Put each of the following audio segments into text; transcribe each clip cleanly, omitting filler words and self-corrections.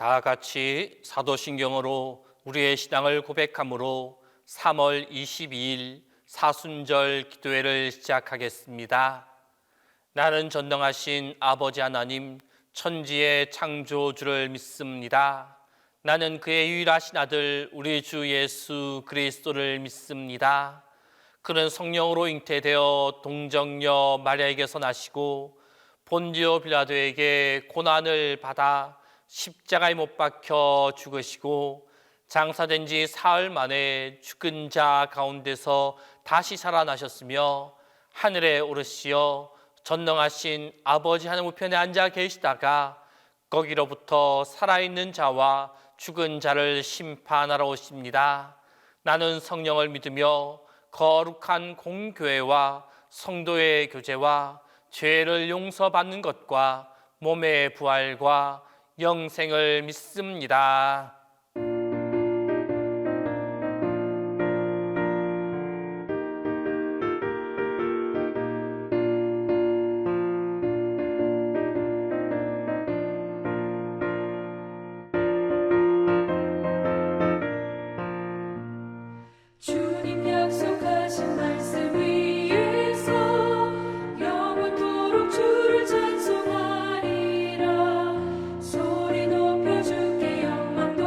다 같이 사도신경으로 우리의 신앙을 고백함으로 3월 22일 사순절 기도회를 시작하겠습니다. 나는 전능하신 아버지 하나님, 천지의 창조주를 믿습니다. 나는 그의 유일하신 아들 우리 주 예수 그리스도를 믿습니다. 그는 성령으로 잉태되어 동정녀 마리아에게서 나시고 본디오 빌라도에게 고난을 받아 십자가에 못 박혀 죽으시고 장사된 지 사흘 만에 죽은 자 가운데서 다시 살아나셨으며 하늘에 오르시어 전능하신 아버지 하나님 우편에 앉아 계시다가 거기로부터 살아있는 자와 죽은 자를 심판하러 오십니다. 나는 성령을 믿으며 거룩한 공교회와 성도의 교제와 죄를 용서받는 것과 몸의 부활과 영생을 믿습니다. 주님 약속하신 말씀 위에서 영원토록 주를 찬송하리라. 소리 높여 주께 영광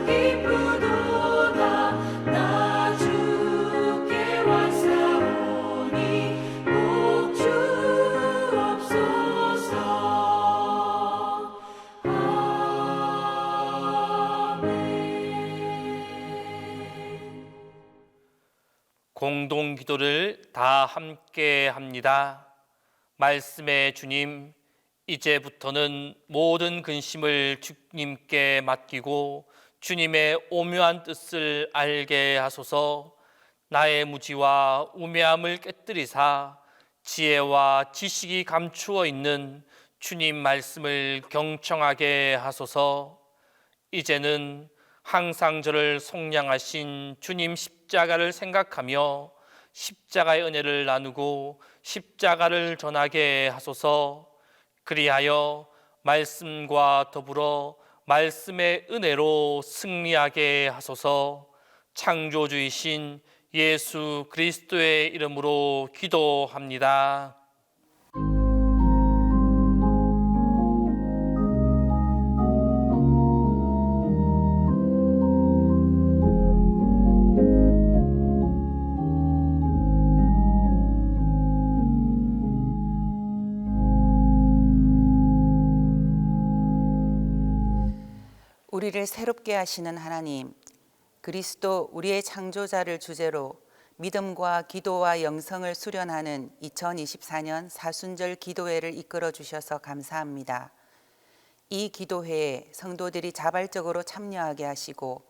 기쁘도다 나 주께 왔사오니 복 주옵소서. 공동 기도를 다 함께 합니다. 말씀의 주님, 이제부터는 모든 근심을 주님께 맡기고 주님의 오묘한 뜻을 알게 하소서. 나의 무지와 우매함을 깨뜨리사 지혜와 지식이 감추어 있는 주님 말씀을 경청하게 하소서. 이제는 항상 저를 속량하신 주님 십자가를 생각하며 십자가의 은혜를 나누고 십자가를 전하게 하소서. 그리하여 말씀과 더불어 말씀의 은혜로 승리하게 하소서. 창조주이신 예수 그리스도의 이름으로 기도합니다. 우리를 새롭게 하시는 하나님, 그리스도 우리의 창조자를 주제로 믿음과 기도와 영성을 수련하는 2024년 사순절 기도회를 이끌어 주셔서 감사합니다. 이 기도회에 성도들이 자발적으로 참여하게 하시고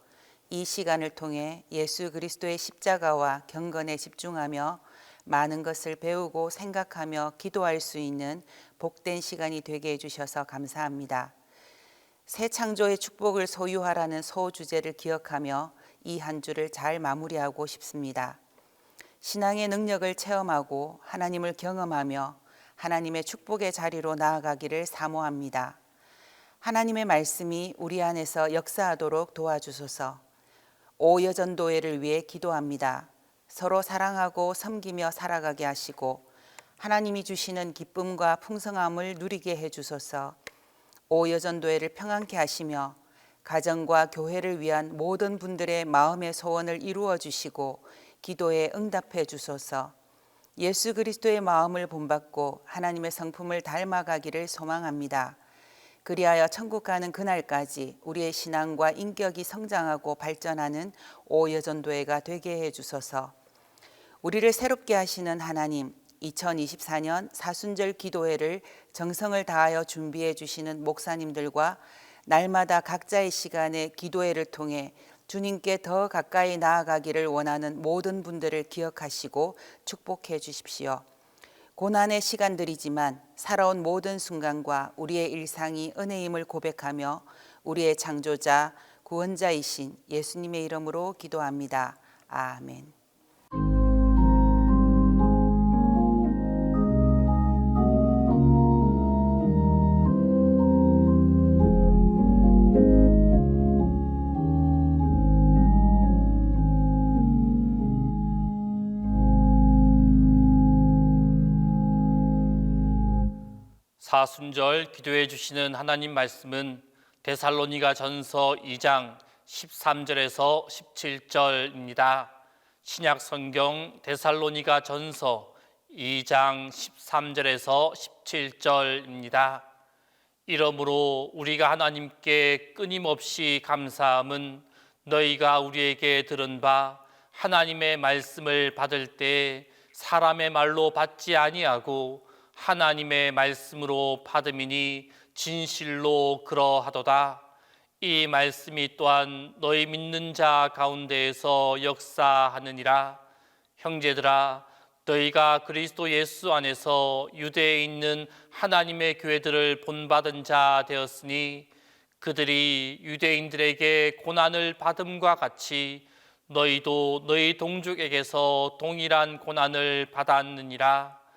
이 시간을 통해 예수 그리스도의 십자가와 경건에 집중하며 많은 것을 배우고 생각하며 기도할 수 있는 복된 시간이 되게 해주셔서 감사합니다. 새 창조의 축복을 소유하라는 소주제를 기억하며 이 한 주를 잘 마무리하고 싶습니다. 신앙의 능력을 체험하고 하나님을 경험하며 하나님의 축복의 자리로 나아가기를 사모합니다. 하나님의 말씀이 우리 안에서 역사하도록 도와주소서. 오여전도회를 위해 기도합니다. 서로 사랑하고 섬기며 살아가게 하시고 하나님이 주시는 기쁨과 풍성함을 누리게 해주소서. 오여전도회를 평안케 하시며 가정과 교회를 위한 모든 분들의 마음의 소원을 이루어 주시고 기도에 응답해 주소서. 예수 그리스도의 마음을 본받고 하나님의 성품을 닮아가기를 소망합니다. 그리하여 천국 가는 그날까지 우리의 신앙과 인격이 성장하고 발전하는 오여전도회가 되게 해 주소서. 우리를 새롭게 하시는 하나님, 2024년 사순절 기도회를 정성을 다하여 준비해 주시는 목사님들과 날마다 각자의 시간에 기도회를 통해 주님께 더 가까이 나아가기를 원하는 모든 분들을 기억하시고 축복해 주십시오. 고난의 시간들이지만 살아온 모든 순간과 우리의 일상이 은혜임을 고백하며 우리의 창조자, 구원자이신 예수님의 이름으로 기도합니다. 아멘. 사순절 기도해 주시는 하나님 말씀은 데살로니가 전서 2장 13절에서 17절입니다. 신약 성경 데살로니가 전서 2장 13절에서 17절입니다. 이러므로 우리가 하나님께 끊임없이 감사함은 너희가 우리에게 들은 바 하나님의 말씀을 받을 때 사람의 말로 받지 아니하고 하나님의 말씀으로 받음이니 진실로 그러하도다. 이 말씀이 또한 너희 믿는 자 가운데에서 역사하느니라. 형제들아, 너희가 그리스도 예수 안에서 유대에 있는 하나님의 교회들을 본받은 자 되었으니 그들이 유대인들에게 고난을 받음과 같이 너희도 너희 동족에게서 동일한 고난을 받았느니라.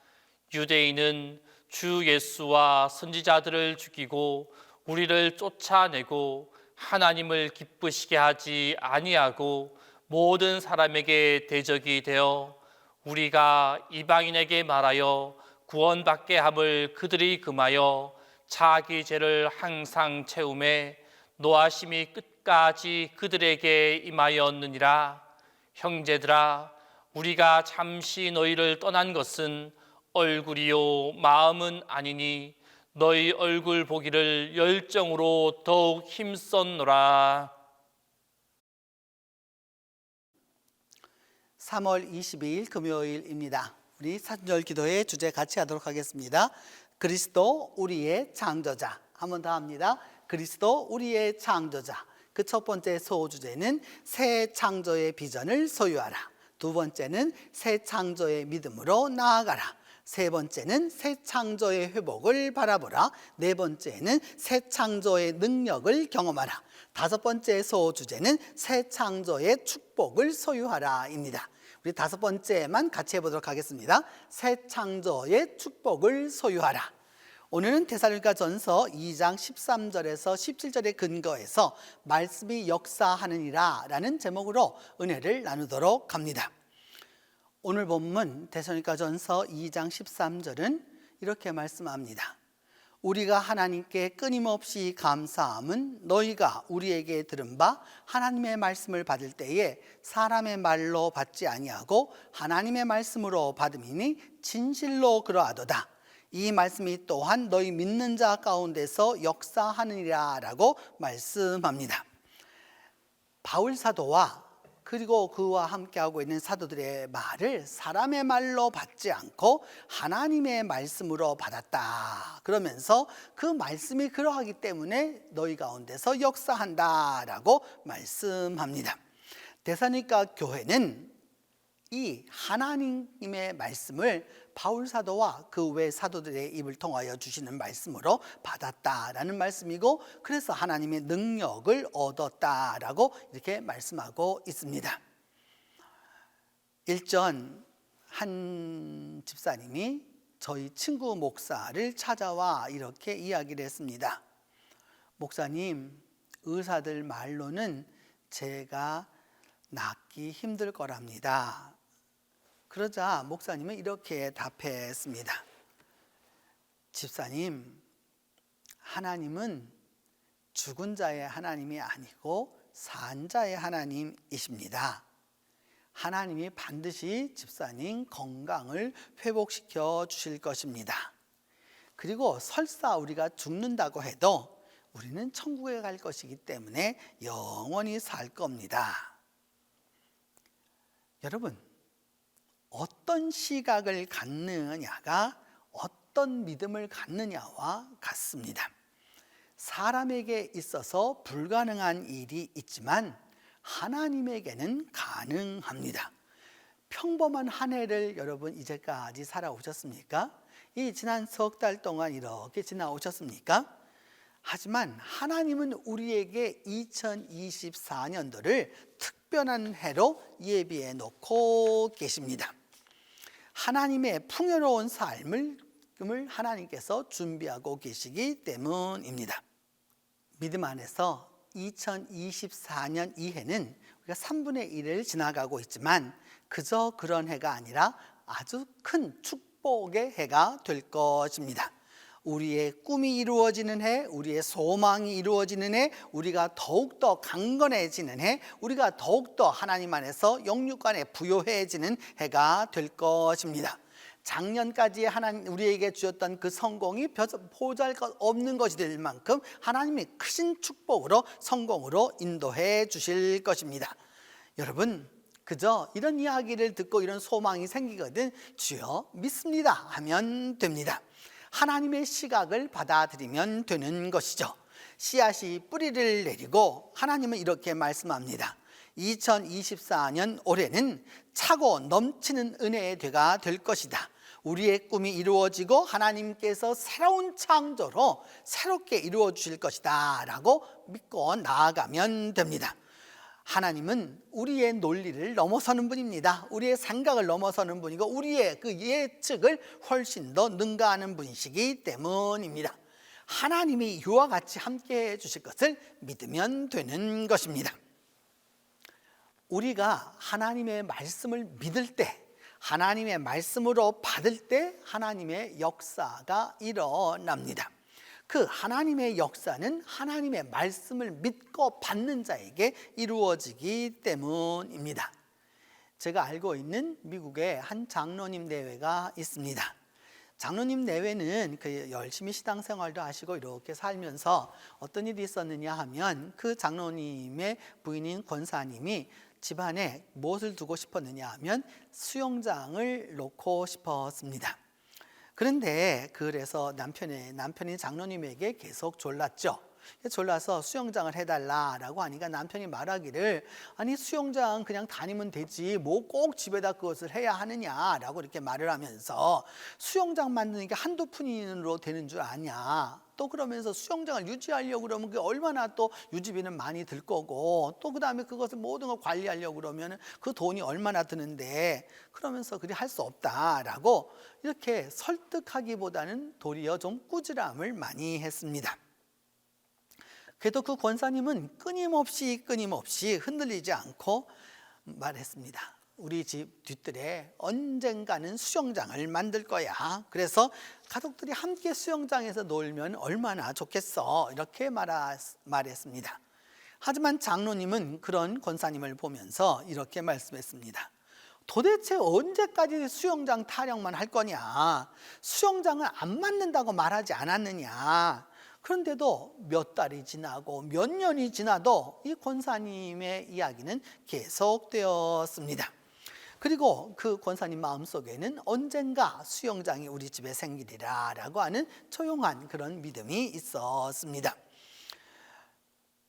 유대인은 주 예수와 선지자들을 죽이고 우리를 쫓아내고 하나님을 기쁘시게 하지 아니하고 모든 사람에게 대적이 되어 우리가 이방인에게 말하여 구원받게 함을 그들이 금하여 자기 죄를 항상 채우매 노하심이 끝까지 그들에게 임하였느니라. 형제들아, 우리가 잠시 너희를 떠난 것은 얼굴이요 마음은 아니니 너희 얼굴 보기를 열정으로 더욱 힘썼노라. 3월 22일 금요일입니다. 우리 사순절 기도의 주제 같이 하도록 하겠습니다. 그리스도 우리의 창조자. 한 번 더 합니다. 그리스도 우리의 창조자. 그 첫 번째 소주제는 새 창조의 비전을 소유하라. 두 번째는 새 창조의 믿음으로 나아가라. 세 번째는 새 창조의 회복을 바라보라. 네 번째는 새 창조의 능력을 경험하라. 다섯 번째 소주제는 새 창조의 축복을 소유하라입니다. 우리 다섯 번째만 같이 해보도록 하겠습니다. 새 창조의 축복을 소유하라. 오늘은 데살로니가전서 2장 13절에서 17절에 근거해서 말씀이 역사하느니라 라는 제목으로 은혜를 나누도록 합니다. 오늘 본문 데살로니가전서 2장 13절은 이렇게 말씀합니다. 우리가 하나님께 끊임없이 감사함은 너희가 우리에게 들은 바 하나님의 말씀을 받을 때에 사람의 말로 받지 아니하고 하나님의 말씀으로 받음이니 진실로 그러하도다. 이 말씀이 또한 너희 믿는 자 가운데서 역사하느니라 라고 말씀합니다. 바울 사도와 그리고 그와 함께하고 있는 사도들의 말을 사람의 말로 받지 않고 하나님의 말씀으로 받았다. 그러면서 그 말씀이 그러하기 때문에 너희 가운데서 역사한다라고 말씀합니다. 데살로니가 교회는 이 하나님의 말씀을 바울 사도와 그 외 사도들의 입을 통하여 주시는 말씀으로 받았다라는 말씀이고, 그래서 하나님의 능력을 얻었다라고 이렇게 말씀하고 있습니다. 일전 한 집사님이 저희 친구 목사를 찾아와 이렇게 이야기를 했습니다. 목사님, 의사들 말로는 제가 낫기 힘들 거랍니다. 그러자 목사님은 이렇게 답했습니다. 집사님, 하나님은 죽은 자의 하나님이 아니고 산 자의 하나님이십니다. 하나님이 반드시 집사님 건강을 회복시켜 주실 것입니다. 그리고 설사 우리가 죽는다고 해도 우리는 천국에 갈 것이기 때문에 영원히 살 겁니다. 여러분, 어떤 시각을 갖느냐가 어떤 믿음을 갖느냐와 같습니다. 사람에게 있어서 불가능한 일이 있지만 하나님에게는 가능합니다. 평범한 한 해를 여러분 이제까지 살아오셨습니까? 이 지난 석 달 동안 이렇게 지나오셨습니까? 하지만 하나님은 우리에게 2024년도를 특별한 해로 예비해 놓고 계십니다. 하나님의 풍요로운 삶을 하나님께서 준비하고 계시기 때문입니다. 믿음 안에서 2024년 이 해는 우리가 3분의 1을 지나가고 있지만 그저 그런 해가 아니라 아주 큰 축복의 해가 될 것입니다. 우리의 꿈이 이루어지는 해, 우리의 소망이 이루어지는 해, 우리가 더욱더 강건해지는 해, 우리가 더욱더 하나님 안에서 영육간에 부요해지는 해가 될 것입니다. 작년까지 하나님 우리에게 주셨던 그 성공이 보잘것없는 것이 될 만큼 하나님이 크신 축복으로 성공으로 인도해 주실 것입니다. 여러분, 그저 이런 이야기를 듣고 이런 소망이 생기거든 주여 믿습니다 하면 됩니다. 하나님의 시각을 받아들이면 되는 것이죠. 씨앗이 뿌리를 내리고 하나님은 이렇게 말씀합니다. 2024년 올해는 차고 넘치는 은혜의 해가 될 것이다. 우리의 꿈이 이루어지고 하나님께서 새로운 창조로 새롭게 이루어 주실 것이다 라고 믿고 나아가면 됩니다. 하나님은 우리의 논리를 넘어서는 분입니다. 우리의 생각을 넘어서는 분이고 우리의 그 예측을 훨씬 더 능가하는 분이시기 때문입니다. 하나님이 이와 같이 함께 해 주실 것을 믿으면 되는 것입니다. 우리가 하나님의 말씀을 믿을 때, 하나님의 말씀으로 받을 때 하나님의 역사가 일어납니다. 그 하나님의 역사는 하나님의 말씀을 믿고 받는 자에게 이루어지기 때문입니다. 제가 알고 있는 미국에 한 장로님 내외가 있습니다. 장로님 내외는 그 열심히 신앙생활도 하시고 이렇게 살면서 어떤 일이 있었느냐 하면 그 장로님의 부인인 권사님이 집안에 무엇을 두고 싶었느냐 하면 수영장을 놓고 싶었습니다. 그런데 그래서 남편이 장로님에게 계속 졸랐죠. 졸라서 수영장을 해달라라고 하니까 남편이 말하기를, 아니 수영장 그냥 다니면 되지 뭐 꼭 집에다 그것을 해야 하느냐라고 이렇게 말을 하면서, 수영장 만드는 게 한두 푼으로 되는 줄 아냐, 또 그러면서 수영장을 유지하려고 그러면 그게 얼마나 또 유지비는 많이 들 거고, 또 그다음에 그것을 모든 걸 관리하려고 그러면 그 돈이 얼마나 드는데, 그러면서 그리 할 수 없다라고 이렇게 설득하기보다는 도리어 좀 꾸지람을 많이 했습니다. 그래도 그 권사님은 끊임없이 흔들리지 않고 말했습니다. 우리 집 뒤뜰에 언젠가는 수영장을 만들 거야. 그래서 가족들이 함께 수영장에서 놀면 얼마나 좋겠어. 이렇게 말했습니다. 하지만 장로님은 그런 권사님을 보면서 이렇게 말씀했습니다. 도대체 언제까지 수영장 타령만 할 거냐? 수영장을 안 만든다고 말하지 않았느냐? 그런데도 몇 달이 지나고 몇 년이 지나도 이 권사님의 이야기는 계속되었습니다. 그리고 그 권사님 마음속에는 언젠가 수영장이 우리 집에 생기리라 라고 하는 조용한 그런 믿음이 있었습니다.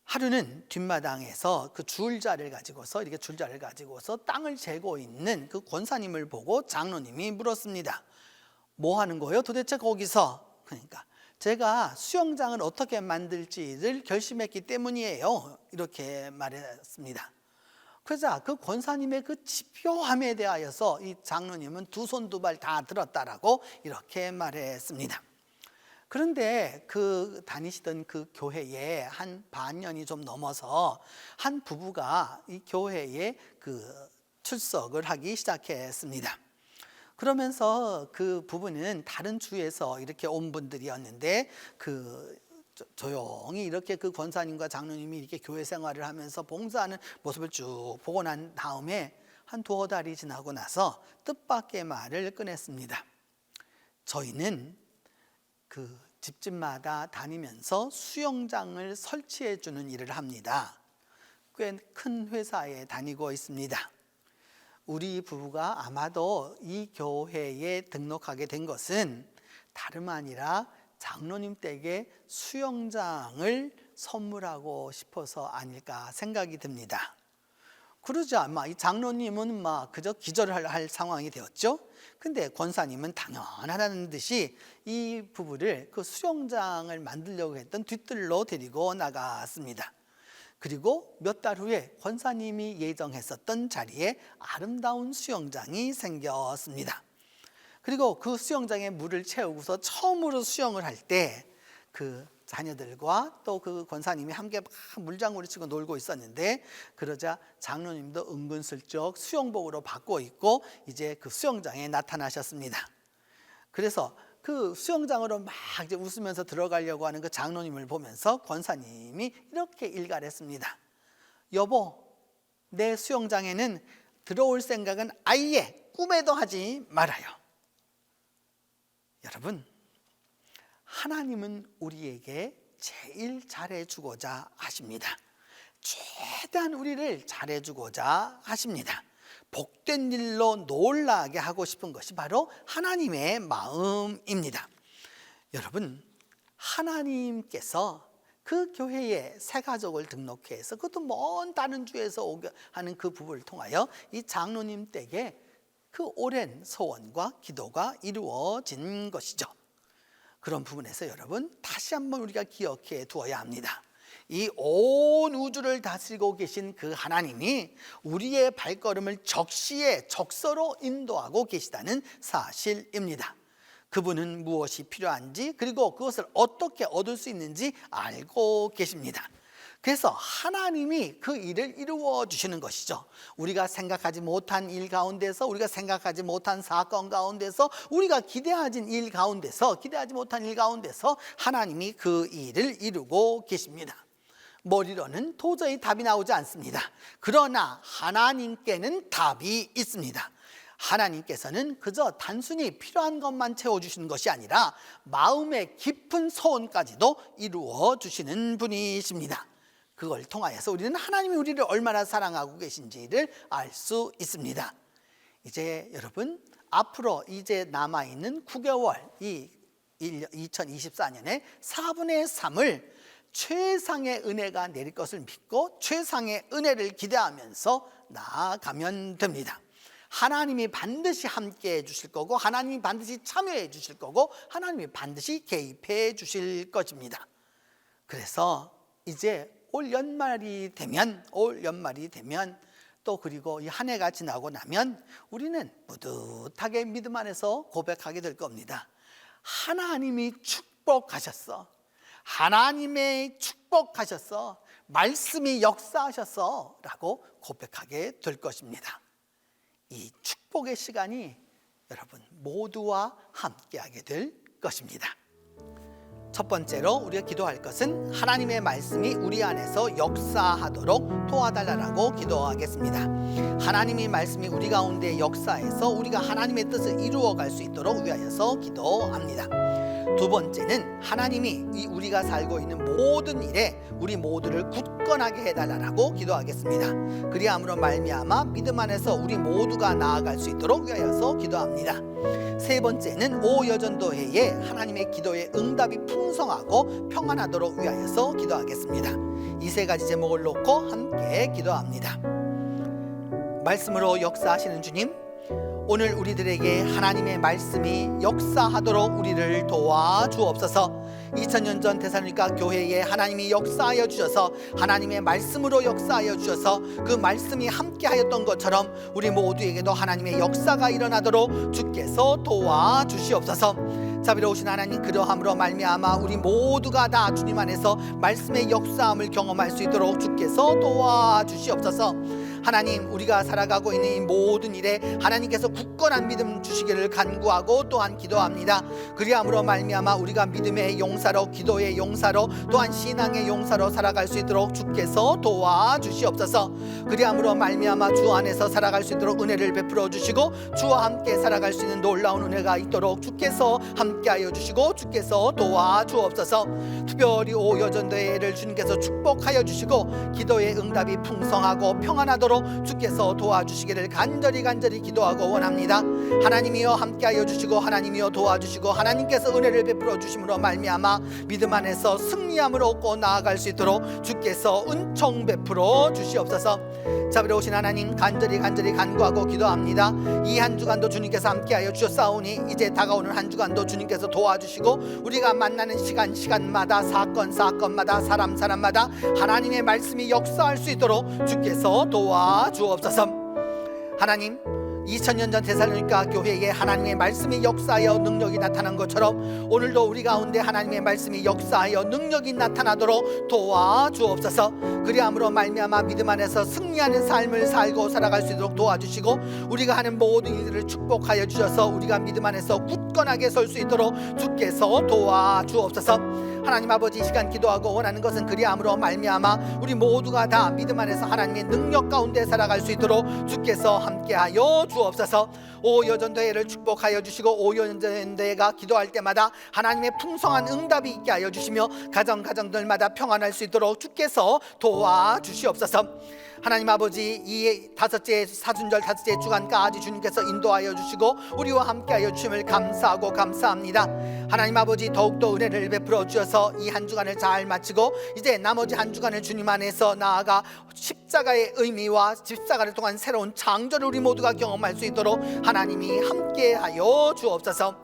하루는 뒷마당에서 그 줄자를 가지고서 땅을 재고 있는 그 권사님을 보고 장로님이 물었습니다. 뭐 하는 거예요? 도대체 거기서? 그러니까 제가 수영장을 어떻게 만들지를 결심했기 때문이에요. 이렇게 말했습니다. 그러자 그 권사님의 그 집요함에 대하여서 이 장로님은 두 손 두 발 다 들었다라고 이렇게 말했습니다. 그런데 그 다니시던 그 교회에 한 반년이 좀 넘어서 한 부부가 이 교회에 그 출석을 하기 시작했습니다. 그러면서 그 부부는 다른 주에서 이렇게 온 분들이었는데, 그 조용히 이렇게 그 권사님과 장로님이 이렇게 교회 생활을 하면서 봉사하는 모습을 쭉 보고 난 다음에 한 두어 달이 지나고 나서 뜻밖의 말을 꺼냈습니다. 저희는 그 집집마다 다니면서 수영장을 설치해 주는 일을 합니다. 꽤 큰 회사에 다니고 있습니다. 우리 부부가 아마도 이 교회에 등록하게 된 것은 다름 아니라 장로님 댁에 수영장을 선물하고 싶어서 아닐까 생각이 듭니다. 그러자 이 장로님은 그저 기절을 할 상황이 되었죠. 근데 권사님은 당연하다는 듯이 이 부부를 그 수영장을 만들려고 했던 뒤뜰로 데리고 나갔습니다. 그리고 몇 달 후에 권사님이 예정했었던 자리에 아름다운 수영장이 생겼습니다. 그리고 그 수영장에 물을 채우고서 처음으로 수영을 할 때 그 자녀들과 또 그 권사님이 함께 막 물장구를 치고 놀고 있었는데, 그러자 장로님도 은근슬쩍 수영복으로 바꿔 입고 이제 그 수영장에 나타나셨습니다. 그래서 그 수영장으로 막 이제 웃으면서 들어가려고 하는 그 장로님을 보면서 권사님이 이렇게 일갈했습니다. 여보, 내 수영장에는 들어올 생각은 아예 꿈에도 하지 말아요. 여러분, 하나님은 우리에게 제일 잘해주고자 하십니다. 최대한 우리를 잘해주고자 하십니다. 복된 일로 놀라게 하고 싶은 것이 바로 하나님의 마음입니다. 여러분, 하나님께서 그 교회에 새 가족을 등록해서, 그것도 먼 다른 주에서 오게 하는 그 부부를 통하여 이 장로님 댁에 그 오랜 소원과 기도가 이루어진 것이죠. 그런 부분에서 여러분, 다시 한번 우리가 기억해 두어야 합니다. 이 온 우주를 다스리고 계신 그 하나님이 우리의 발걸음을 적시에 적서로 인도하고 계시다는 사실입니다. 그분은 무엇이 필요한지, 그리고 그것을 어떻게 얻을 수 있는지 알고 계십니다. 그래서 하나님이 그 일을 이루어 주시는 것이죠. 우리가 생각하지 못한 일 가운데서, 우리가 생각하지 못한 사건 가운데서, 우리가 기대하지 못한 일 가운데서 하나님이 그 일을 이루고 계십니다. 머리로는 도저히 답이 나오지 않습니다. 그러나 하나님께는 답이 있습니다. 하나님께서는 그저 단순히 필요한 것만 채워주시는 것이 아니라 마음의 깊은 소원까지도 이루어 주시는 분이십니다. 그걸 통하여서 우리는 하나님이 우리를 얼마나 사랑하고 계신지를 알 수 있습니다. 이제 여러분, 앞으로 이제 남아있는 9개월, 이 2024년의 4분의 3을 최상의 은혜가 내릴 것을 믿고 최상의 은혜를 기대하면서 나아가면 됩니다. 하나님이 반드시 함께해 주실 거고, 하나님이 반드시 참여해 주실 거고, 하나님이 반드시 개입해 주실 것입니다. 그래서 이제 올 연말이 되면 또 그리고 이 한 해가 지나고 나면 우리는 뿌듯하게 믿음 안에서 고백하게 될 겁니다. 하나님이 축복하셨어. 하나님의 축복하셨어. 말씀이 역사하셨어. 라고 고백하게 될 것입니다. 이 축복의 시간이 여러분 모두와 함께하게 될 것입니다. 첫 번째로 우리가 기도할 것은 하나님의 말씀이 우리 안에서 역사하도록 도와달라고 기도하겠습니다. 하나님의 말씀이 우리 가운데 역사해서 우리가 하나님의 뜻을 이루어갈 수 있도록 위하여서 기도합니다. 두 번째는 하나님이 우리가 살고 있는 모든 일에 우리 모두를 굳건하게 해달라고 기도하겠습니다. 그리함으로 말미암아 믿음 안에서 우리 모두가 나아갈 수 있도록 위하여서 기도합니다. 세 번째는 오여전도회에 하나님의 기도에 응답이 풍성하고 평안하도록 위하여서 기도하겠습니다. 이 세 가지 제목을 놓고 함께 기도합니다. 말씀으로 역사하시는 주님, 오늘 우리들에게 하나님의 말씀이 역사하도록 우리를 도와주옵소서. 2000년 전 데살로니가 교회에 하나님이 역사하여 주셔서 하나님의 말씀으로 역사하여 주셔서 그 말씀이 함께하였던 것처럼 우리 모두에게도 하나님의 역사가 일어나도록 주께서 도와주시옵소서. 자비로우신 하나님, 그러함으로 말미암아 우리 모두가 다 주님 안에서 말씀의 역사함을 경험할 수 있도록 주께서 도와주시옵소서. 하나님, 우리가 살아가고 있는 이 모든 일에 하나님께서 굳건한 믿음 주시기를 간구하고 또한 기도합니다. 그리함으로 말미암아 우리가 믿음의 용사로, 기도의 용사로, 또한 신앙의 용사로 살아갈 수 있도록 주께서 도와주시옵소서. 그리함으로 말미암아 주 안에서 살아갈 수 있도록 은혜를 베풀어 주시고 주와 함께 살아갈 수 있는 놀라운 은혜가 있도록 주께서 함께하여 주시고 주께서 도와주옵소서. 특별히 오여전도회를 주님께서 축복하여 주시고 기도의 응답이 풍성하고 평안하도록 주께서 도와주시기를 간절히 기도하고 원합니다. 하나님이여 함께하여 주시고 하나님이여 도와주시고 하나님께서 은혜를 베풀어 주심으로 말미암아 믿음 안에서 승리함을 얻고 나아갈 수 있도록 주께서 은총 베풀어 주시옵소서. 자비로우신 하나님, 간절히 간구하고 기도합니다. 이 한 주간도 주님께서 함께하여 주셨사오니 이제 다가오는 한 주간도 주님께서 도와주시고 우리가 만나는 시간마다 사건마다 사람마다 하나님의 말씀이 역사할 수 있도록 주께서 도와주옵소서. 하나님, 2000년 전 데살로니가 교회에 하나님의 말씀이 역사하여 능력이 나타난 것처럼 오늘도 우리 가운데 하나님의 말씀이 역사하여 능력이 나타나도록 도와주옵소서. 그리함으로 말미암아 믿음 안에서 승리하는 삶을 살고 살아갈 수 있도록 도와주시고 우리가 하는 모든 일들을 축복하여 주셔서 우리가 믿음 안에서 굳건하게 설 수 있도록 주께서 도와주옵소서. 하나님 아버지, 이 시간 기도하고 원하는 것은 그리함으로 말미암아 우리 모두가 다 믿음 안에서 하나님의 능력 가운데 살아갈 수 있도록 주께서 함께하여 주옵소서. 오여전도회를 축복하여 주시고 오여전도회가 기도할 때마다 하나님의 풍성한 응답이 있게 하여 주시며 가정들마다 평안할 수 있도록 주께서 도와주시옵소서. 하나님 아버지, 이 사순절 다섯째 주간까지 주님께서 인도하여 주시고 우리와 함께하여 주심을 감사하고 감사합니다. 하나님 아버지, 더욱더 은혜를 베풀어 주셔서 이 한 주간을 잘 마치고 이제 나머지 한 주간을 주님 안에서 나아가 십자가의 의미와 십자가를 통한 새로운 창조를 우리 모두가 경험할 수 있도록 하나님이 함께하여 주옵소서.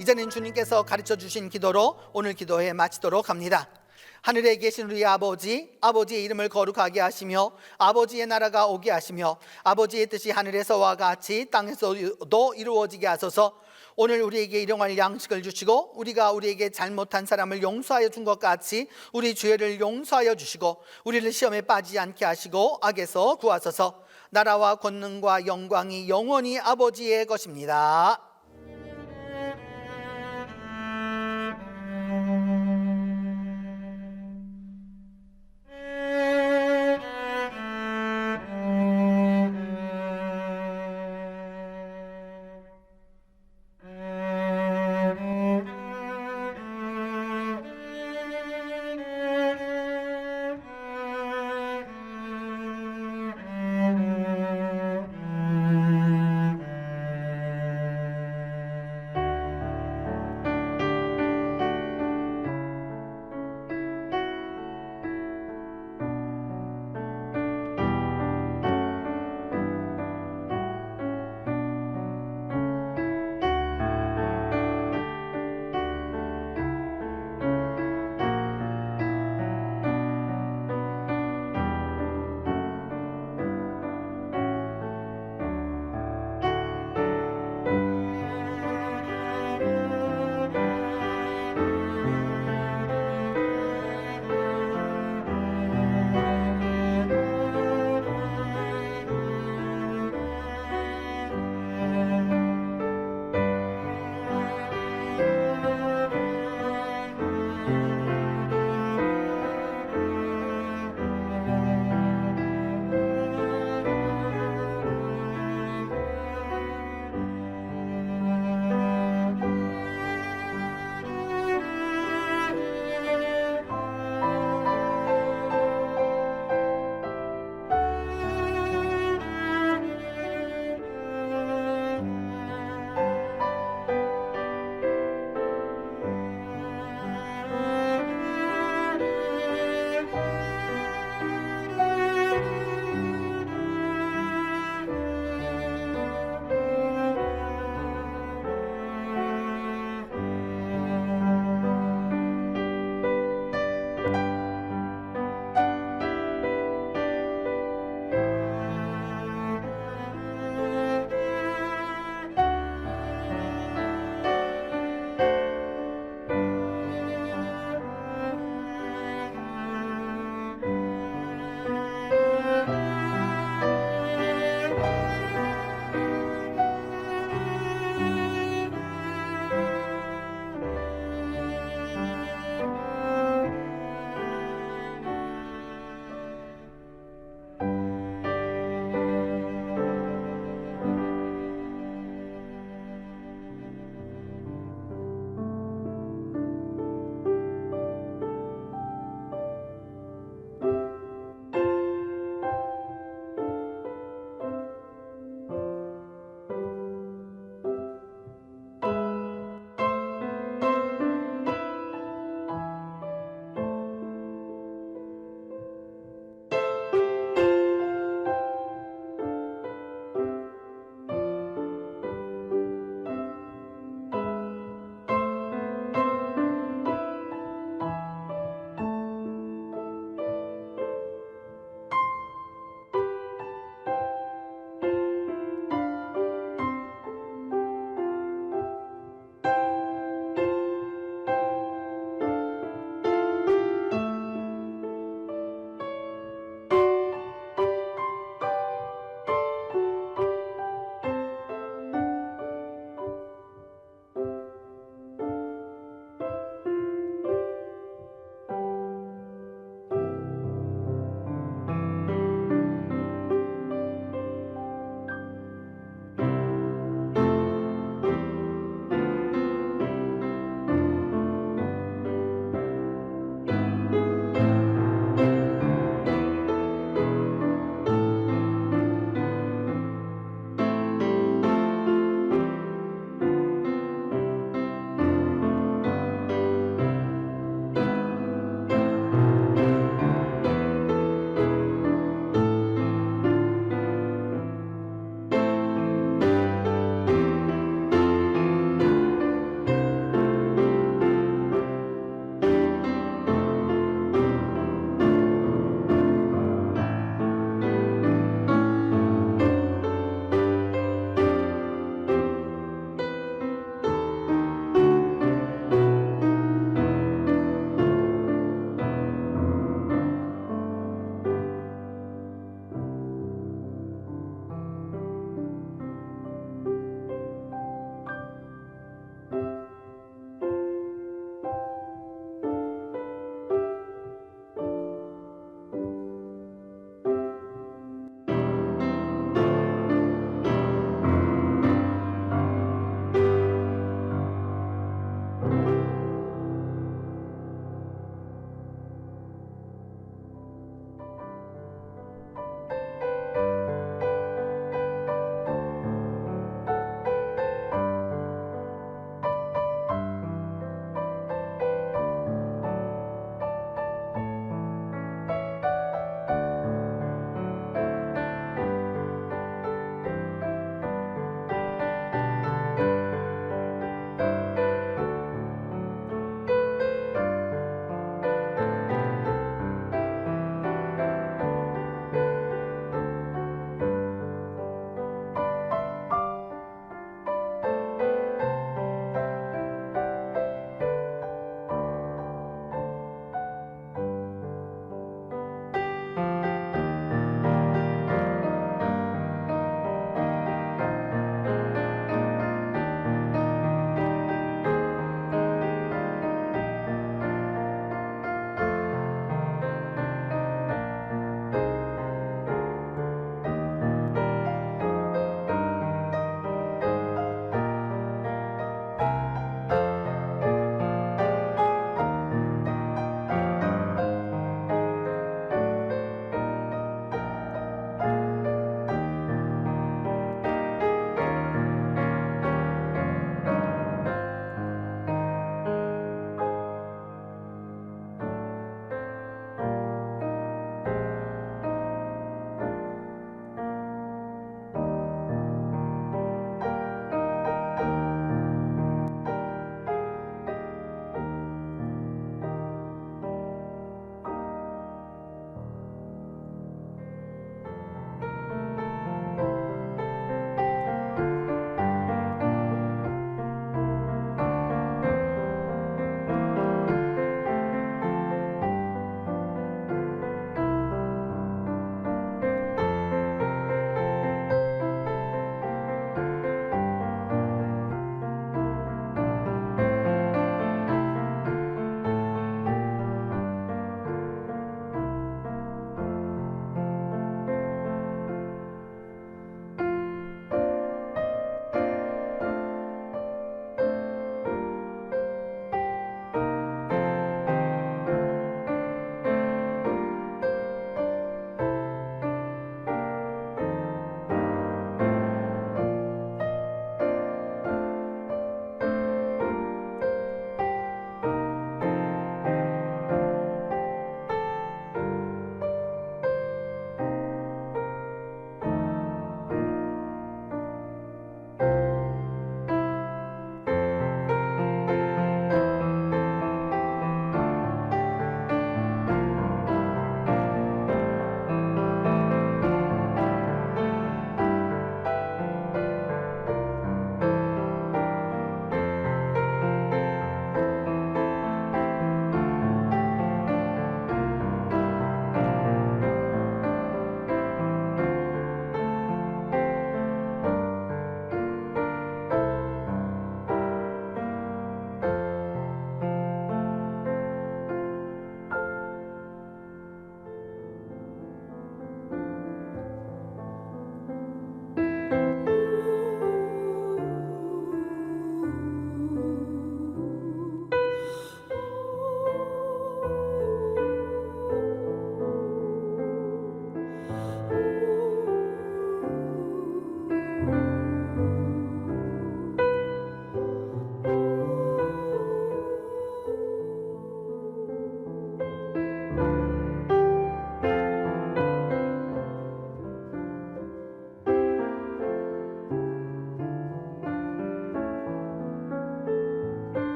이제는 주님께서 가르쳐 주신 기도로 오늘 기도회 마치도록 합니다. 하늘에 계신 우리 아버지, 아버지의 이름을 거룩하게 하시며 아버지의 나라가 오게 하시며 아버지의 뜻이 하늘에서와 같이 땅에서도 이루어지게 하소서. 오늘 우리에게 일용할 양식을 주시고 우리가 우리에게 잘못한 사람을 용서하여 준 것 같이 우리 죄를 용서하여 주시고 우리를 시험에 빠지지 않게 하시고 악에서 구하소서. 나라와 권능과 영광이 영원히 아버지의 것입니다.